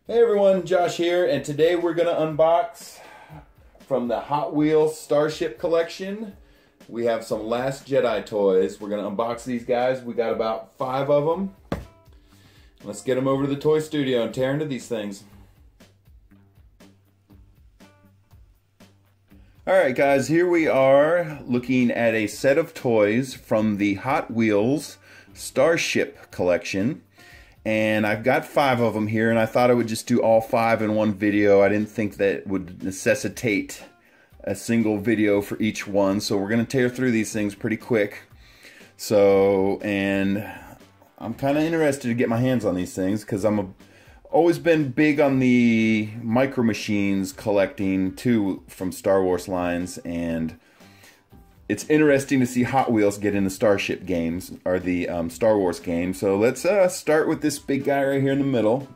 Hey everyone, Josh here, and today we're going to unbox from the Hot Wheels Starship collection. We have some Last Jedi toys. We're going to unbox these guys. We got about 5 of them. Let's get them over to the toy studio and tear into these things. Alright guys, here we are looking at a set of toys from the Hot Wheels Starship collection. And I've got 5 of them here, and I thought I would just do all 5 in one video. I didn't think that would necessitate a single video for each one, so we're going to tear through these things pretty quick. And I'm kind of interested to get my hands on these things, because always been big on the Micro Machines collecting too from Star Wars lines, and it's interesting to see Hot Wheels get into Starship games, or the Star Wars games. So let's start with this big guy right here in the middle.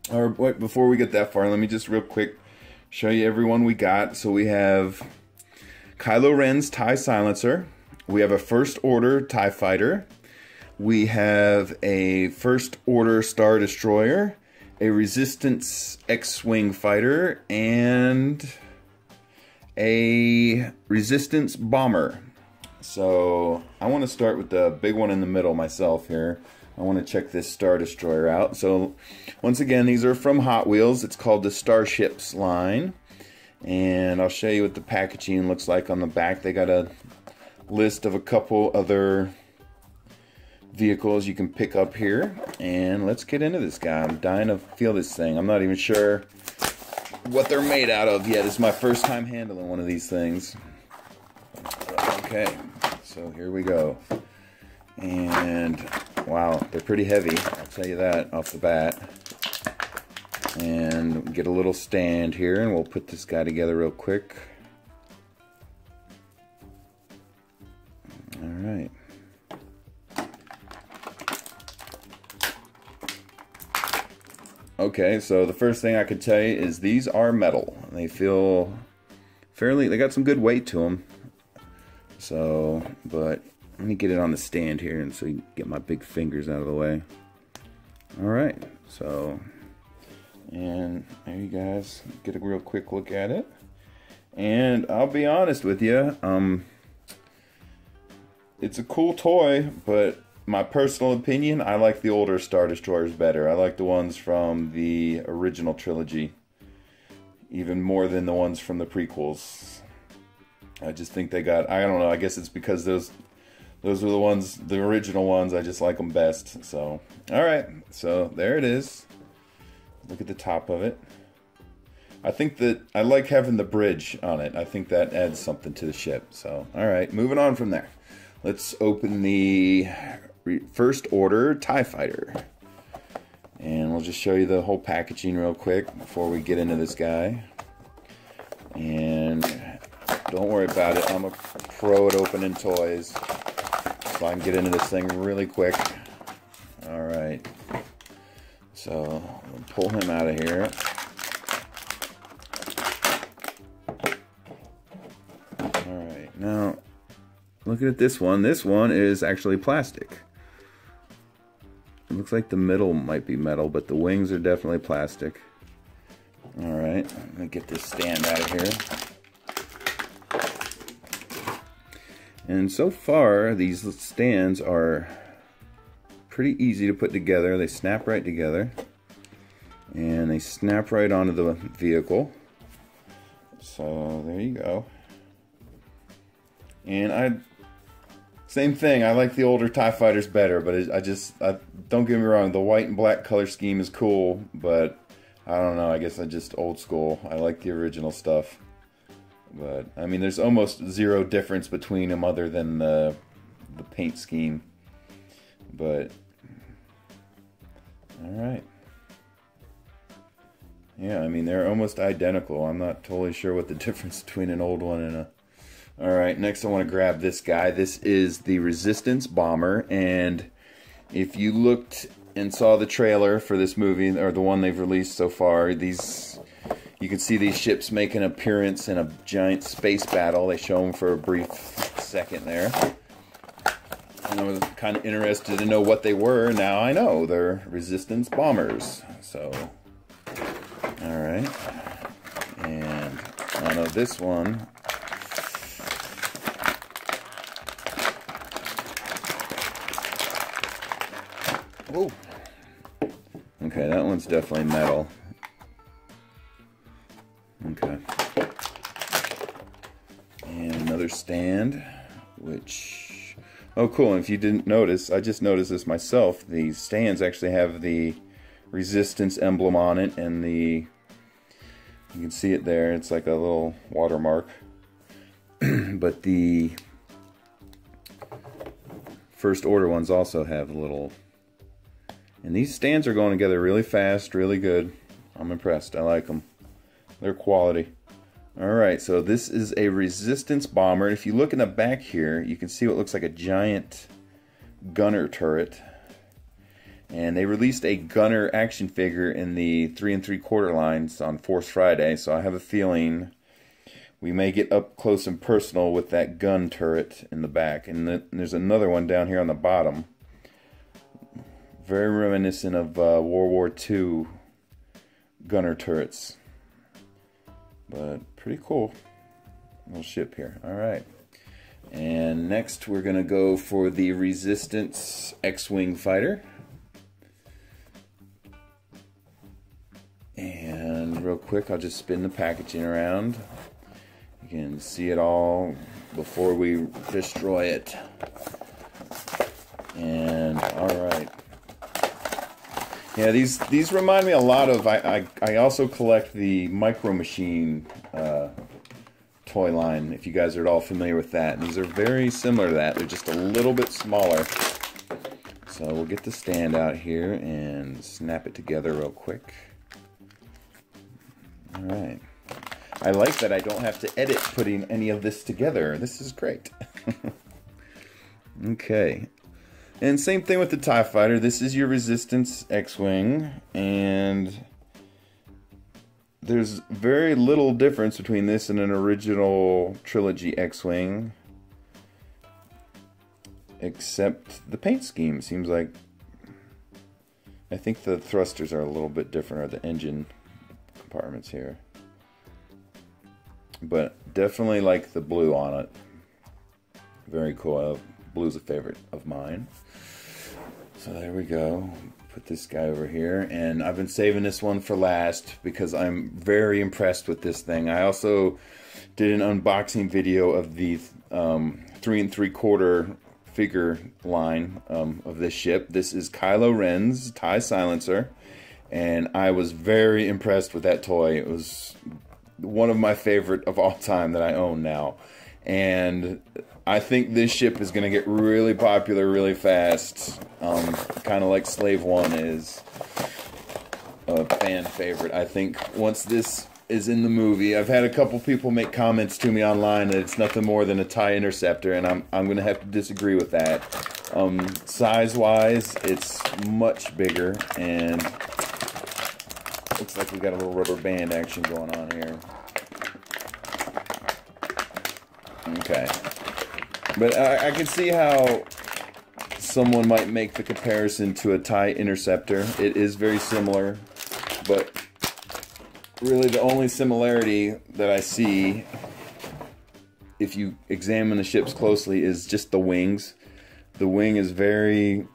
Or wait, before we get that far, let me just real quick show you everyone we got. So we have Kylo Ren's TIE Silencer. We have a First Order TIE Fighter. We have a First Order Star Destroyer, a Resistance X-Wing Fighter, and a Resistance Bomber. So I want to start with the big one in the middle myself here. I want to check this Star Destroyer out. So once again, these are from Hot Wheels. It's called the Starships line. And I'll show you what the packaging looks like on the back. They got a list of a couple other vehicles you can pick up here. And let's get into this guy. I'm dying to feel this thing. I'm not even sure what they're made out of yet. It's my first time handling one of these things. Okay, so here we go. And wow, they're pretty heavy, I'll tell you that off the bat. And get a little stand here, and we'll put this guy together real quick. All right. Okay, so the first thing I could tell you is these are metal. They feel they got some good weight to them. So, but let me get it on the stand here, and so you can get my big fingers out of the way. Alright, so, and there you guys get a real quick look at it. And I'll be honest with you, it's a cool toy, but my personal opinion, I like the older Star Destroyers better. I like the ones from the original trilogy even more than the ones from the prequels. I just think they got, I don't know, I guess it's because those are the ones, the original ones, I just like them best. So, alright, so there it is. Look at the top of it. I think that I like having the bridge on it. I think that adds something to the ship. So, alright, moving on from there. Let's open the First Order TIE Fighter. And we'll just show you the whole packaging real quick before we get into this guy. And don't worry about it, I'm a pro at opening toys, so I can get into this thing really quick. Alright, so we'll pull him out of here. Alright, now looking at this one is actually plastic. It looks like the middle might be metal, but the wings are definitely plastic. Alright, let me get this stand out of here. And so far, these stands are pretty easy to put together. They snap right together. And they snap right onto the vehicle. So, there you go. And same thing, I like the older TIE Fighters better, but don't get me wrong, the white and black color scheme is cool, but I don't know, I guess I'm just old school. I like the original stuff. But, I mean, there's almost zero difference between them other than the paint scheme. But, alright. Yeah, I mean, they're almost identical. I'm not totally sure what the difference between an old one and a... Alright, next I want to grab this guy. This is the Resistance Bomber, and if you looked and saw the trailer for this movie, or the one they've released so far, you can see these ships make an appearance in a giant space battle. They show them for a brief second there. And I was kind of interested to know what they were. Now I know they're Resistance bombers. So Alright. And on this one, oh, okay, that one's definitely metal. Okay. And another stand, which, oh cool, and if you didn't notice, I just noticed this myself, the stands actually have the Resistance emblem on it, and you can see it there, it's like a little watermark. But the First Order ones also have a little, and these stands are going together really fast, really good. I'm impressed, I like them. They're quality. Alright, so this is a Resistance bomber. If you look in the back here, you can see what looks like a giant gunner turret. And they released a gunner action figure in the 3 3/4 lines on Force Friday, so I have a feeling we may get up close and personal with that gun turret in the back. And there's another one down here on the bottom. Very reminiscent of World War II gunner turrets. But pretty cool little ship here. Alright. And next we're going to go for the Resistance X-Wing fighter. And real quick, I'll just spin the packaging around. You can see it all before we destroy it. And alright. Yeah, these remind me a lot of, I also collect the Micro Machine toy line, if you guys are at all familiar with that. And these are very similar to that, they're just a little bit smaller. So we'll get the stand out here and snap it together real quick. Alright. I like that I don't have to edit putting any of this together. This is great. Okay. And same thing with the TIE Fighter. This is your Resistance X-Wing. And there's very little difference between this and an original trilogy X-Wing. Except the paint scheme. Seems like, I think the thrusters are a little bit different, or the engine compartments here, but definitely like the blue on it. Very cool. Blue's a favorite of mine. So there we go. Put this guy over here, and I've been saving this one for last because I'm very impressed with this thing. I also did an unboxing video of the 3 3/4 figure line of this ship. This is Kylo Ren's TIE Silencer. And I was very impressed with that toy. It was one of my favorite of all time that I own now. And I think this ship is going to get really popular really fast. Kind of like Slave One is a fan favorite. I think once this is in the movie, I've had a couple people make comments to me online that it's nothing more than a TIE Interceptor, and I'm going to have to disagree with that. Size-wise, it's much bigger, and looks like we got a little rubber band action going on here. Okay. But I can see how someone might make the comparison to a TIE Interceptor. It is very similar, but really the only similarity that I see, if you examine the ships closely, is just the wings. The wing is very,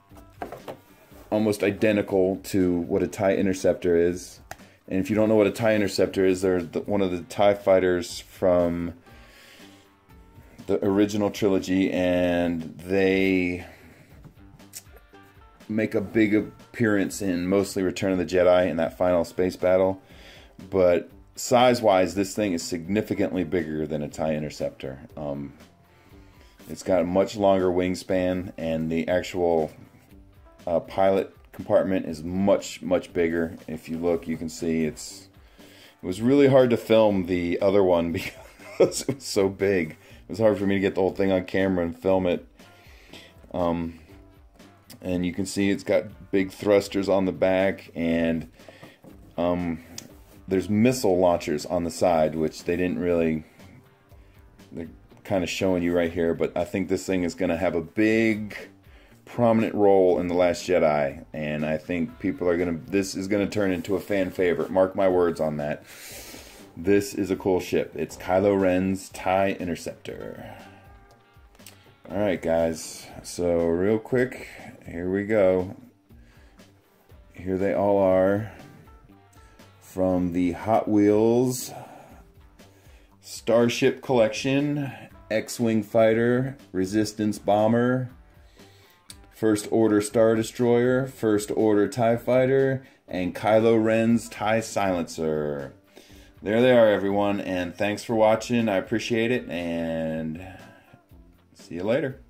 almost identical to what a TIE Interceptor is. And if you don't know what a TIE Interceptor is, they're one of the TIE fighters from the original trilogy, and they make a big appearance in mostly Return of the Jedi in that final space battle. But size-wise, this thing is significantly bigger than a TIE Interceptor. It's got a much longer wingspan, and the actual pilot compartment is much bigger. If you look, you can see it was really hard to film the other one because it was so big. It was hard for me to get the whole thing on camera and film it. And you can see it's got big thrusters on the back, and there's missile launchers on the side, which they didn't really, they're kind of showing you right here, but I think this thing is going to have a big prominent role in The Last Jedi, and I think people are this is gonna turn into a fan favorite. Mark my words on that. This is a cool ship. It's Kylo Ren's TIE Interceptor. Alright guys, so real quick, here we go. Here they all are from the Hot Wheels Starship Collection, X-Wing Fighter, Resistance Bomber, First Order Star Destroyer, First Order TIE Fighter, and Kylo Ren's TIE Silencer. There they are, everyone, and thanks for watching. I appreciate it, and see you later.